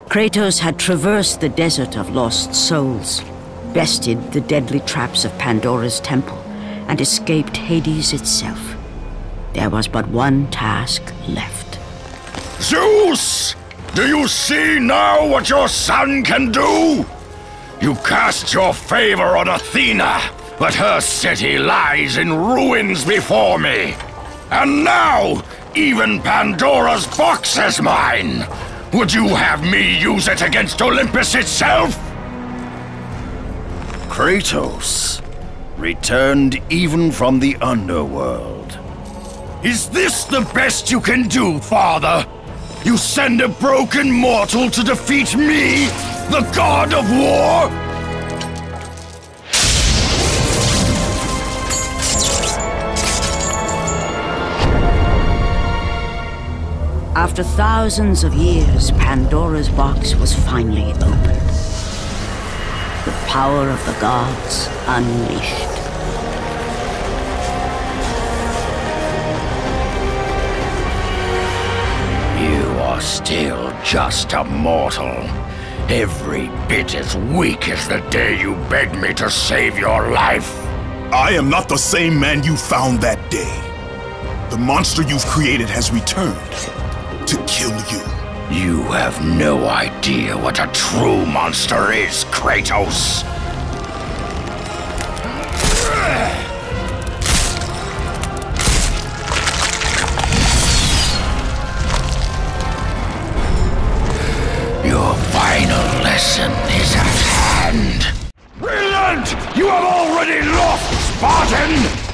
Kratos had traversed the desert of lost souls, bested the deadly traps of Pandora's temple, and escaped Hades itself. There was but one task left. Zeus! Do you see now what your son can do? You cast your favor on Athena, but her city lies in ruins before me. And now, even Pandora's box is mine. Would you have me use it against Olympus itself? Kratos, returned even from the underworld. Is this the best you can do, Father? You send a broken mortal to defeat me, the god of war? After thousands of years, Pandora's box was finally opened. The power of the gods unleashed. You are still just a mortal. Every bit as weak as the day you begged me to save your life. I am not the same man you found that day. The monster you've created has returned to kill you. You have no idea what a true monster is, Kratos. Your final lesson is at hand. Brilliant! You have already lost, Spartan!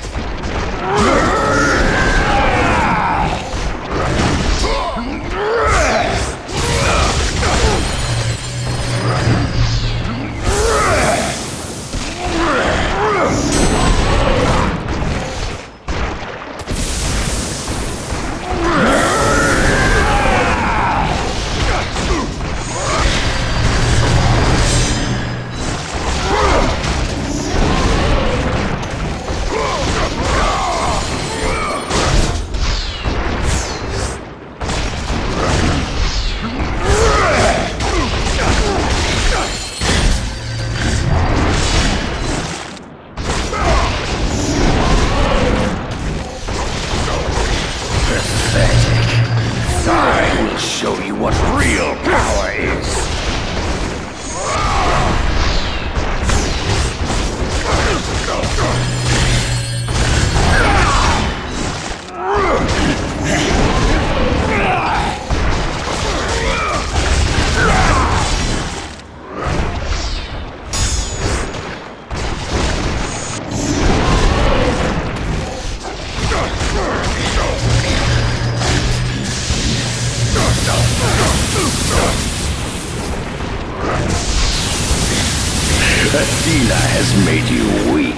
I will show you what real power is. Athena has made you weak.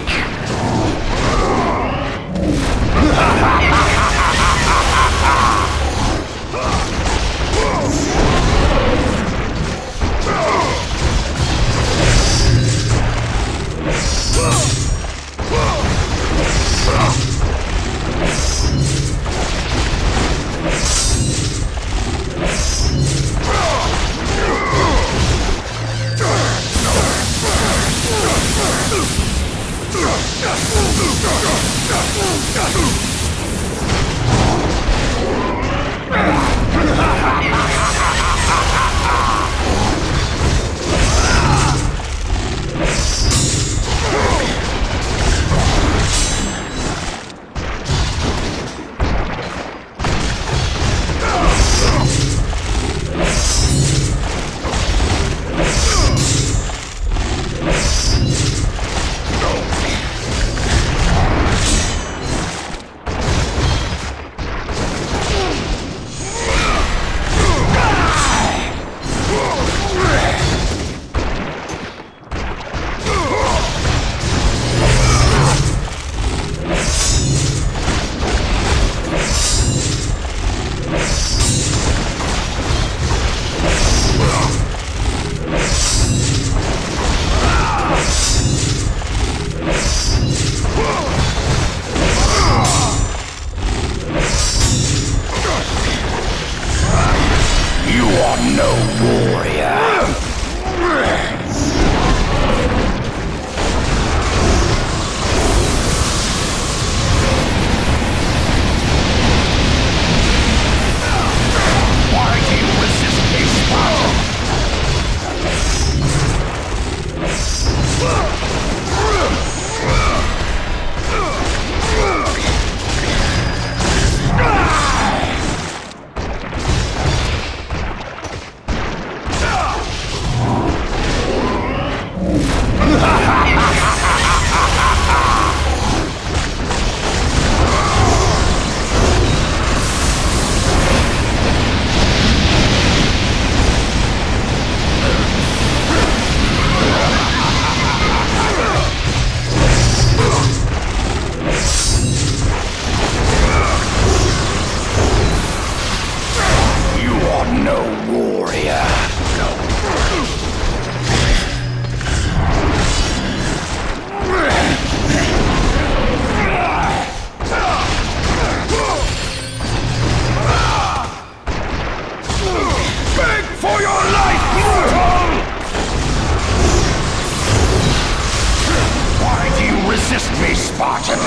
resist me, Spartan?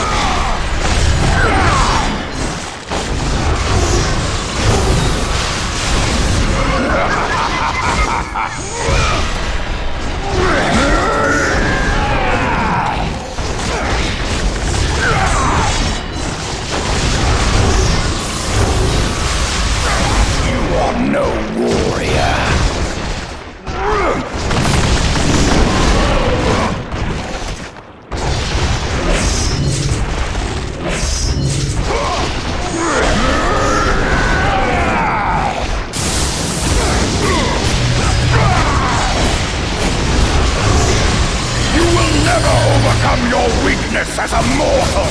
You are no warrior. Never overcome your weakness as a mortal!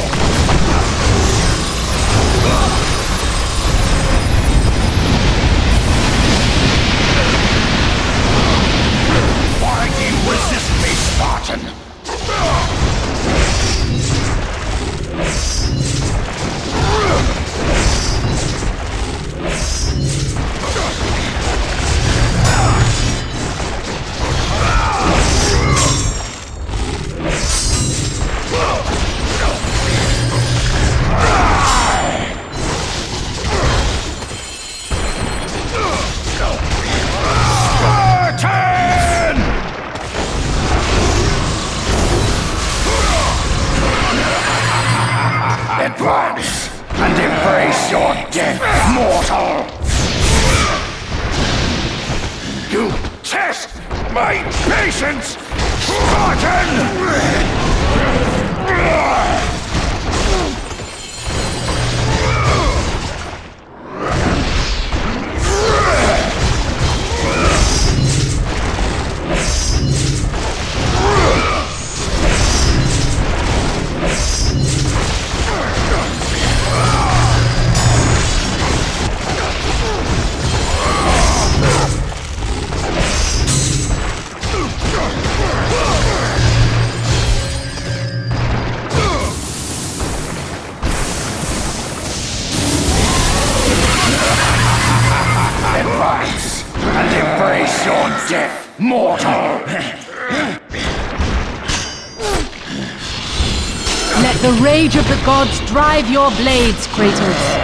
Why do you resist me, Spartan? Advance and embrace your death, mortal! You test my patience, Spartan! Advance and embrace your death, mortal! Let the rage of the gods drive your blades, Kratos.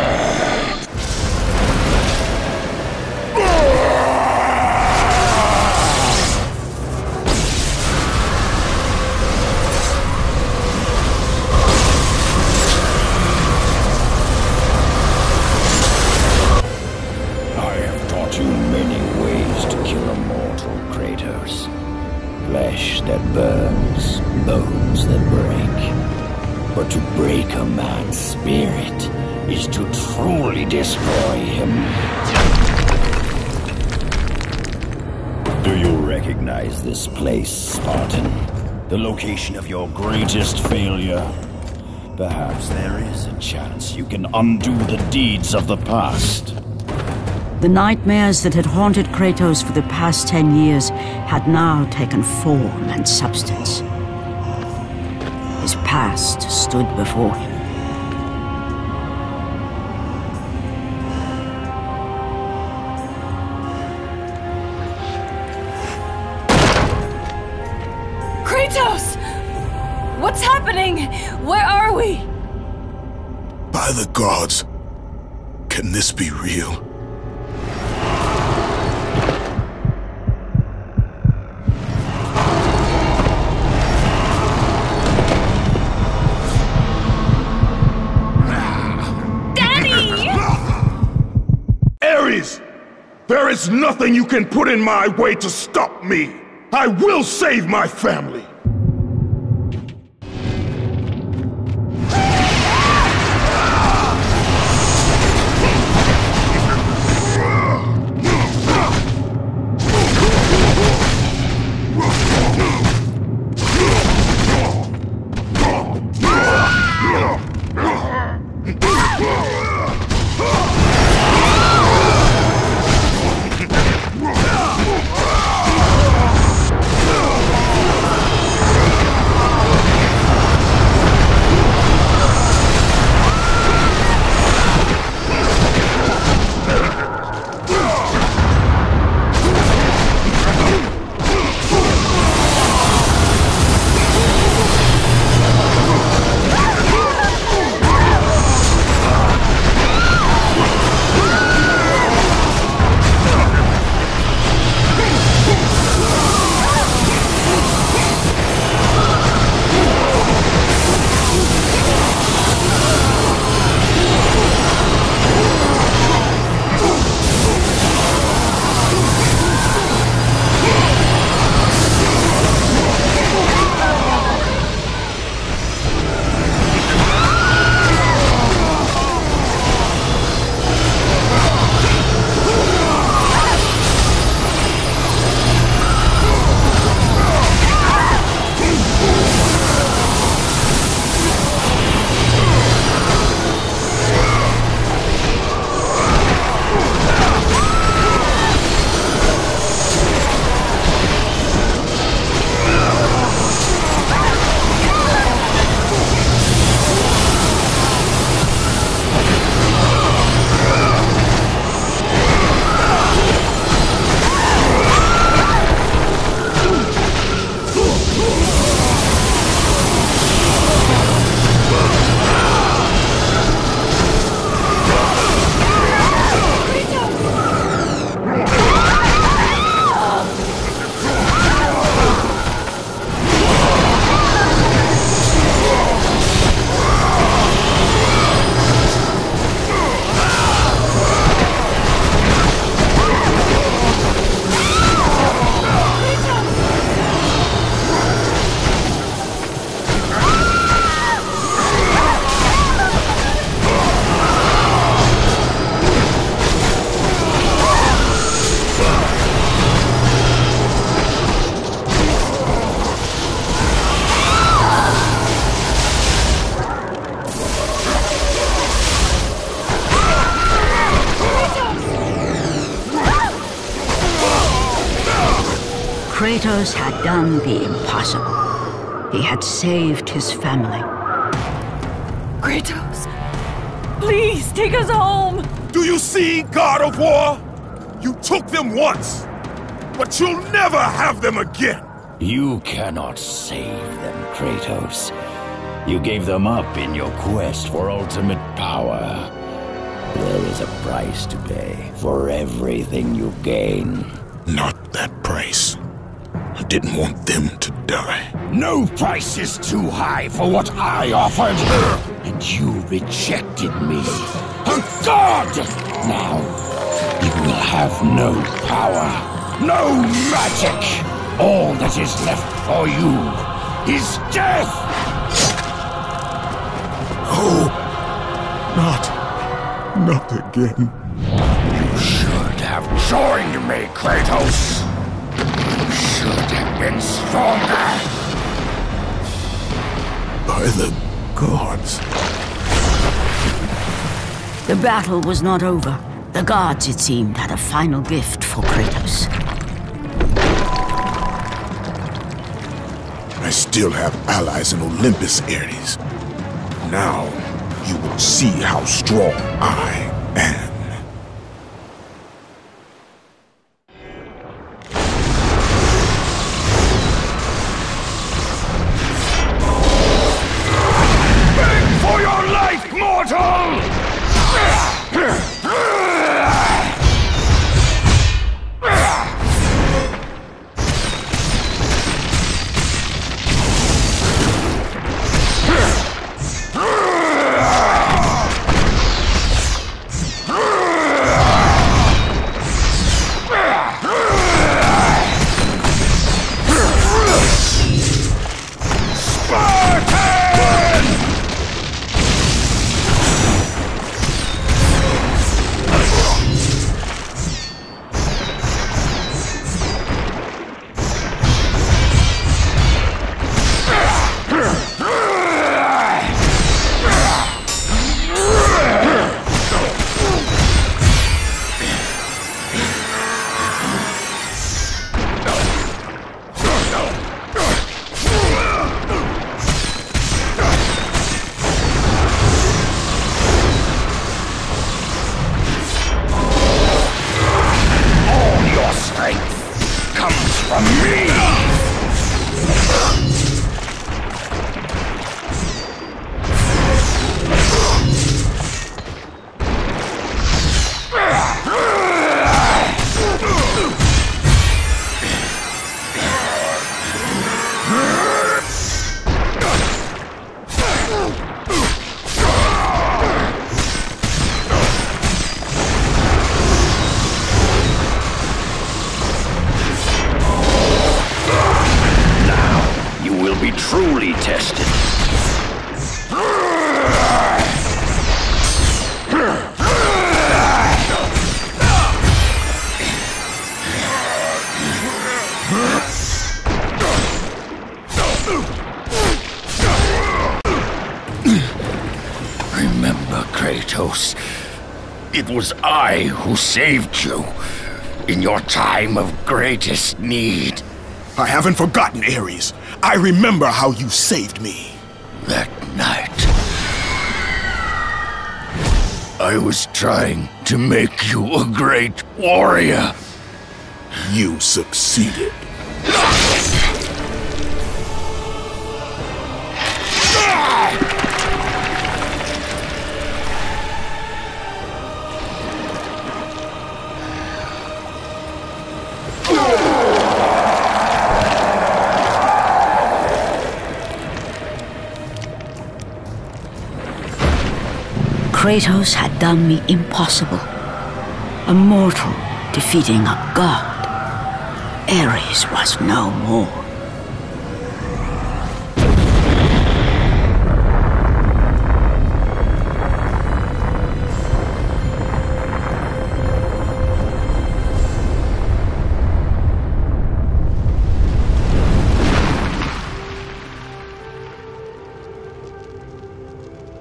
Flesh that burns, bones that break. But to break a man's spirit is to truly destroy him. Do you recognize this place, Spartan? The location of your greatest failure? Perhaps there is a chance you can undo the deeds of the past. The nightmares that had haunted Kratos for the past 10 years had now taken form and substance. His past stood before him. Kratos! What's happening? Where are we? By the gods, can this be real? There is nothing you can put in my way to stop me! I will save my family! Kratos had done the impossible. He had saved his family. Kratos, please take us home! Do you see, God of War? You took them once, but you'll never have them again! You cannot save them, Kratos. You gave them up in your quest for ultimate power. There is a price to pay for everything you gain. Not that price. I didn't want them to die. No price is too high for what I offered, and you rejected me. A god! Now, you will have no power, no magic. All that is left for you is death! Oh, not again. You should have joined me, Kratos. You should have been stronger. By the gods. The battle was not over. The gods, it seemed, had a final gift for Kratos. I still have allies in Olympus, Ares. Now, you will see how strong I am. Beg for your life, mortal! Truly tested. Remember, Kratos, it was I who saved you in your time of greatest need. I haven't forgotten, Ares. I remember how you saved me. That night, I was trying to make you a great warrior. You succeeded. Kratos had done the impossible. A mortal defeating a god. Ares was no more.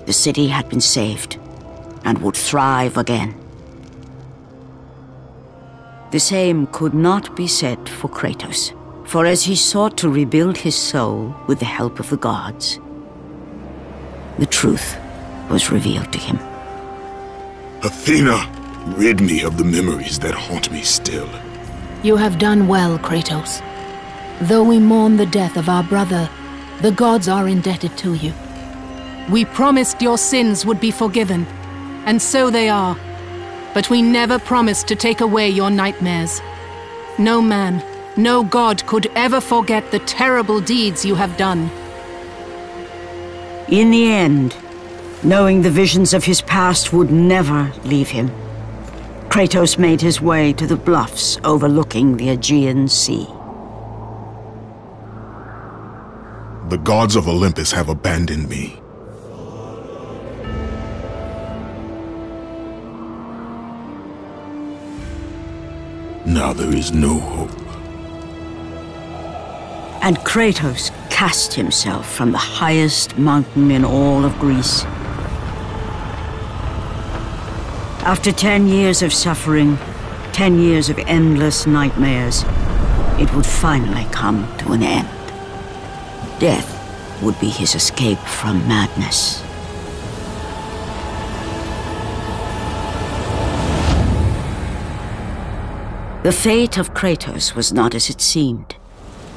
The city had been saved and would thrive again. The same could not be said for Kratos. For as he sought to rebuild his soul with the help of the gods, the truth was revealed to him. Athena, rid me of the memories that haunt me still. You have done well, Kratos. Though we mourn the death of our brother, the gods are indebted to you. We promised your sins would be forgiven, and so they are. But we never promised to take away your nightmares. No man, no god could ever forget the terrible deeds you have done. In the end, knowing the visions of his past would never leave him, Kratos made his way to the bluffs overlooking the Aegean Sea. The gods of Olympus have abandoned me. Now there is no hope. And Kratos cast himself from the highest mountain in all of Greece. After 10 years of suffering, 10 years of endless nightmares, it would finally come to an end. Death would be his escape from madness. The fate of Kratos was not as it seemed.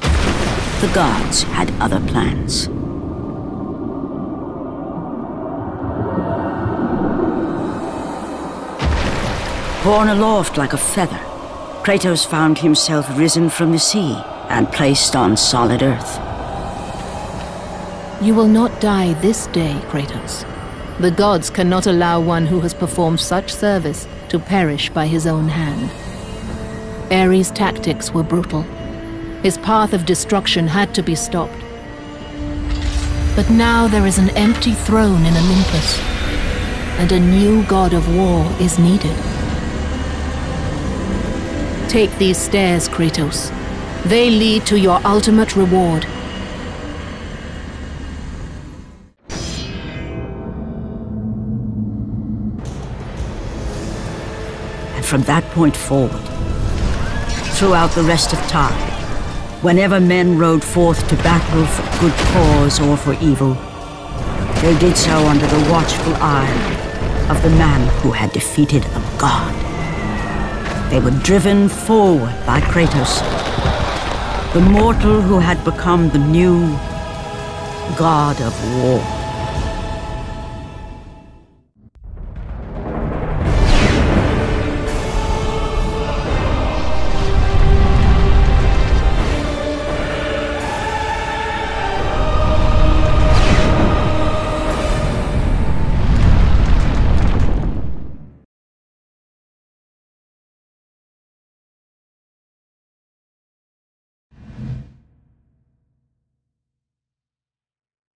The gods had other plans. Borne aloft like a feather, Kratos found himself risen from the sea and placed on solid earth. You will not die this day, Kratos. The gods cannot allow one who has performed such service to perish by his own hand. Ares' tactics were brutal. His path of destruction had to be stopped. But now there is an empty throne in Olympus, and a new god of war is needed. Take these stairs, Kratos. They lead to your ultimate reward. And from that point forward, throughout the rest of time, whenever men rode forth to battle for good cause or for evil, they did so under the watchful eye of the man who had defeated a god. They were driven forward by Kratos, the mortal who had become the new god of war.